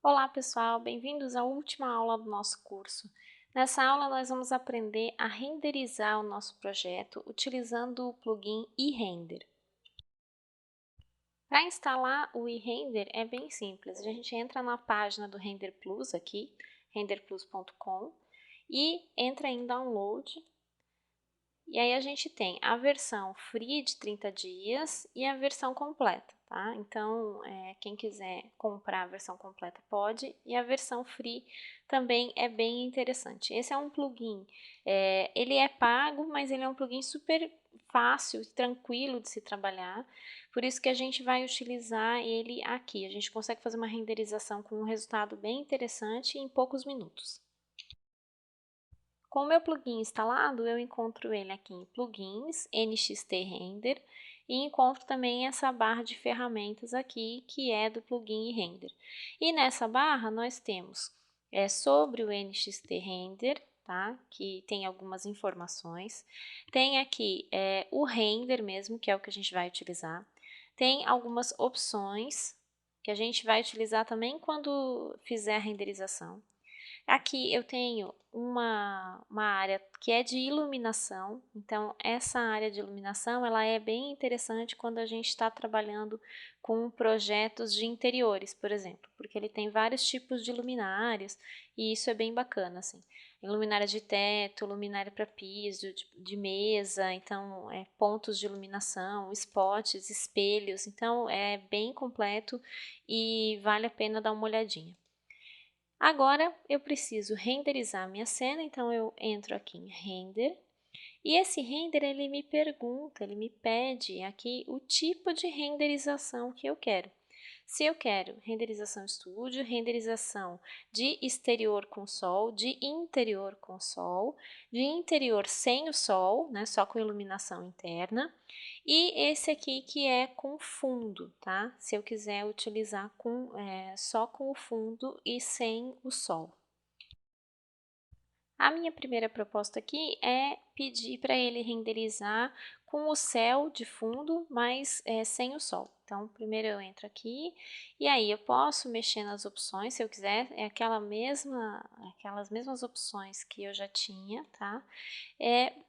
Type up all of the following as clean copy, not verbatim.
Olá pessoal, bem-vindos à última aula do nosso curso. Nessa aula nós vamos aprender a renderizar o nosso projeto utilizando o plugin eRender. Para instalar o eRender é bem simples, a gente entra na página do Render Plus aqui, renderplus.com, e entra em Download. E aí a gente tem a versão free de 30 dias e a versão completa, tá? Então, quem quiser comprar a versão completa pode, e a versão free também é bem interessante. Esse é um plugin, ele é pago, mas ele é um plugin super fácil e tranquilo de se trabalhar, por isso que a gente vai utilizar ele aqui. A gente consegue fazer uma renderização com um resultado bem interessante em poucos minutos. Com o meu plugin instalado, eu encontro ele aqui em Plugins, NXT Render, e encontro também essa barra de ferramentas aqui, que é do plugin Render. E nessa barra nós temos sobre o NXT Render, tá? Que tem algumas informações. Tem aqui o render mesmo, que é o que a gente vai utilizar. Tem algumas opções que a gente vai utilizar também quando fizer a renderização. Aqui eu tenho uma área que é de iluminação, então essa área de iluminação ela é bem interessante quando a gente está trabalhando com projetos de interiores, por exemplo, porque ele tem vários tipos de luminárias e isso é bem bacana, assim. Luminária de teto, luminária para piso, de mesa, então pontos de iluminação, spots, espelhos, então é bem completo e vale a pena dar uma olhadinha. Agora eu preciso renderizar minha cena, então eu entro aqui em Render, e esse render ele me pergunta, ele me pede aqui o tipo de renderização que eu quero. Se eu quero renderização estúdio, renderização de exterior com sol, de interior com sol, de interior sem o sol, né, só com iluminação interna, e esse aqui que é com fundo, tá? Se eu quiser utilizar só com o fundo e sem o sol. A minha primeira proposta aqui é pedir para ele renderizar com o céu de fundo, mas sem o sol. Então, primeiro eu entro aqui e aí eu posso mexer nas opções, se eu quiser, é aquelas mesmas opções que eu já tinha, tá?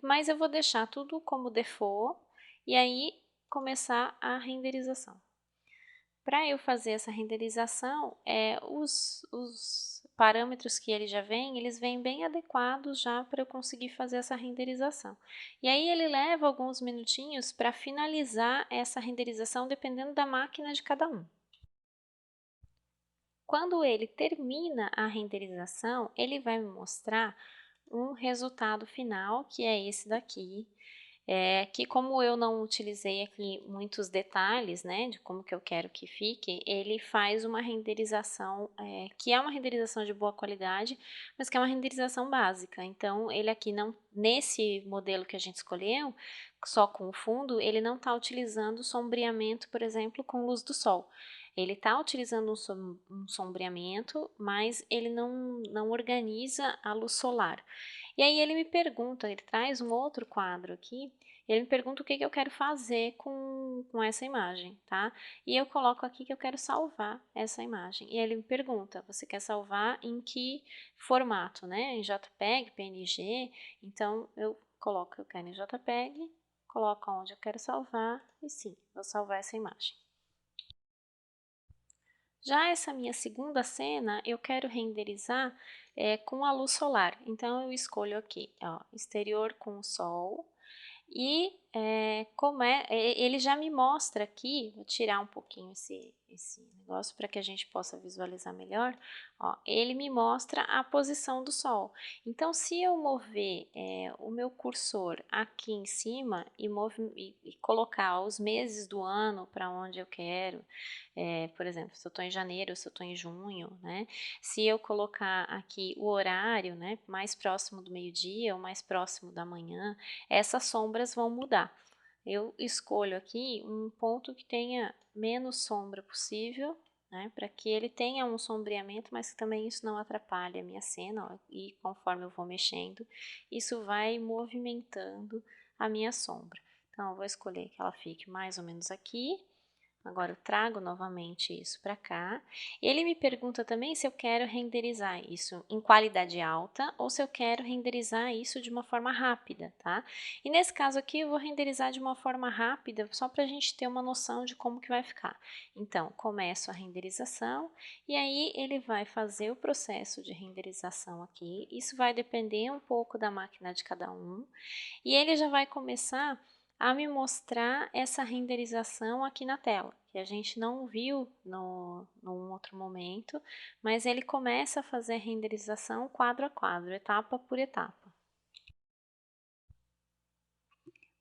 Mas eu vou deixar tudo como default e aí começar a renderização. Para eu fazer essa renderização, os parâmetros que ele já vem, eles vêm bem adequados já para eu conseguir fazer essa renderização. E aí ele leva alguns minutinhos para finalizar essa renderização, dependendo da máquina de cada um. Quando ele termina a renderização, ele vai me mostrar um resultado final, que é esse daqui, que como eu não utilizei aqui muitos detalhes, né, de como que eu quero que fique, ele faz uma renderização, que é uma renderização de boa qualidade, mas que é uma renderização básica. Então, ele aqui não, nesse modelo que a gente escolheu, só com o fundo, ele não está utilizando sombreamento, por exemplo, com luz do sol. Ele está utilizando um sombreamento, mas ele não organiza a luz solar. E aí ele me pergunta, ele traz um outro quadro aqui, ele me pergunta o que eu quero fazer com essa imagem, tá? E eu coloco aqui que eu quero salvar essa imagem. E ele me pergunta, você quer salvar em que formato, né? Em JPEG, PNG? Então eu coloco que eu quero em JPEG, coloco onde eu quero salvar e sim, vou salvar essa imagem. Já essa minha segunda cena, eu quero renderizar com a luz solar. Então, eu escolho aqui, ó, exterior com o sol. E ele já me mostra aqui, vou tirar um pouquinho esse negócio para que a gente possa visualizar melhor. Ó, ele me mostra a posição do sol. Então, se eu mover o meu cursor aqui em cima e colocar os meses do ano para onde eu quero, por exemplo, se eu estou em janeiro, se eu estou em junho, né? Se eu colocar aqui o horário, né, mais próximo do meio-dia ou mais próximo da manhã, essas sombras vão mudar. Eu escolho aqui um ponto que tenha menos sombra possível, né, para que ele tenha um sombreamento, mas que também isso não atrapalhe a minha cena, ó, e conforme eu vou mexendo, isso vai movimentando a minha sombra. Então, eu vou escolher que ela fique mais ou menos aqui. Agora eu trago novamente isso para cá. Ele me pergunta também se eu quero renderizar isso em qualidade alta ou se eu quero renderizar isso de uma forma rápida, tá? E nesse caso aqui eu vou renderizar de uma forma rápida só para a gente ter uma noção de como que vai ficar. Então, começo a renderização e aí ele vai fazer o processo de renderização aqui. Isso vai depender um pouco da máquina de cada um. E ele já vai começar a me mostrar essa renderização aqui na tela, que a gente não viu num outro momento, mas ele começa a fazer a renderização quadro a quadro, etapa por etapa.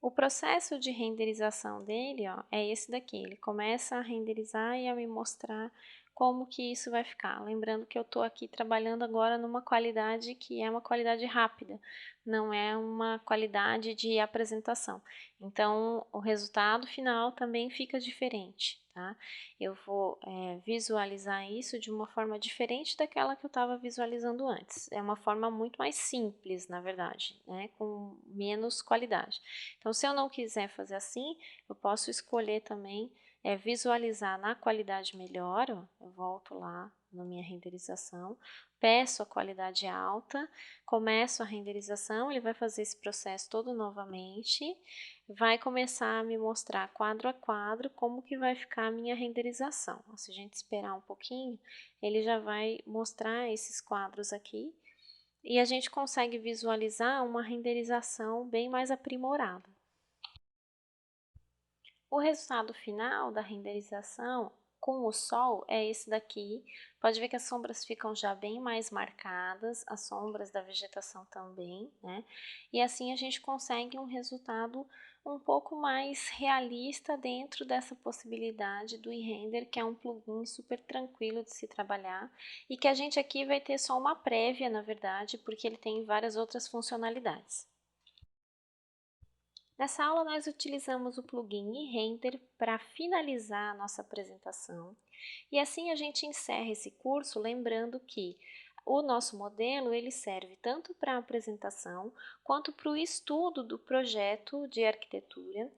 O processo de renderização dele, ó, é esse daqui. Ele começa a renderizar e a me mostrar como que isso vai ficar. Lembrando que eu estou aqui trabalhando agora numa qualidade que é uma qualidade rápida, não é uma qualidade de apresentação. Então, o resultado final também fica diferente, tá? Eu vou visualizar isso de uma forma diferente daquela que eu estava visualizando antes. É uma forma muito mais simples, na verdade, né? Com menos qualidade. Então, se eu não quiser fazer assim, eu posso escolher também visualizar na qualidade melhor, ó, eu volto lá na minha renderização, peço a qualidade alta, começo a renderização, ele vai fazer esse processo todo novamente, vai começar a me mostrar quadro a quadro como que vai ficar a minha renderização. Se a gente esperar um pouquinho, ele já vai mostrar esses quadros aqui, e a gente consegue visualizar uma renderização bem mais aprimorada. O resultado final da renderização com o sol é esse daqui. Pode ver que as sombras ficam já bem mais marcadas, as sombras da vegetação também, né? E assim a gente consegue um resultado um pouco mais realista dentro dessa possibilidade do eRender, que é um plugin super tranquilo de se trabalhar e que a gente aqui vai ter só uma prévia, na verdade, porque ele tem várias outras funcionalidades. Nessa aula, nós utilizamos o plugin eRender para finalizar a nossa apresentação. E assim a gente encerra esse curso lembrando que o nosso modelo ele serve tanto para a apresentação quanto para o estudo do projeto de arquitetura.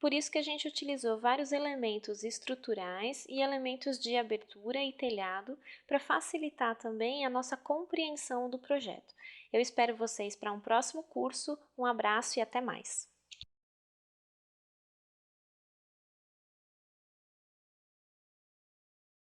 Por isso que a gente utilizou vários elementos estruturais e elementos de abertura e telhado para facilitar também a nossa compreensão do projeto. Eu espero vocês para um próximo curso. Um abraço e até mais!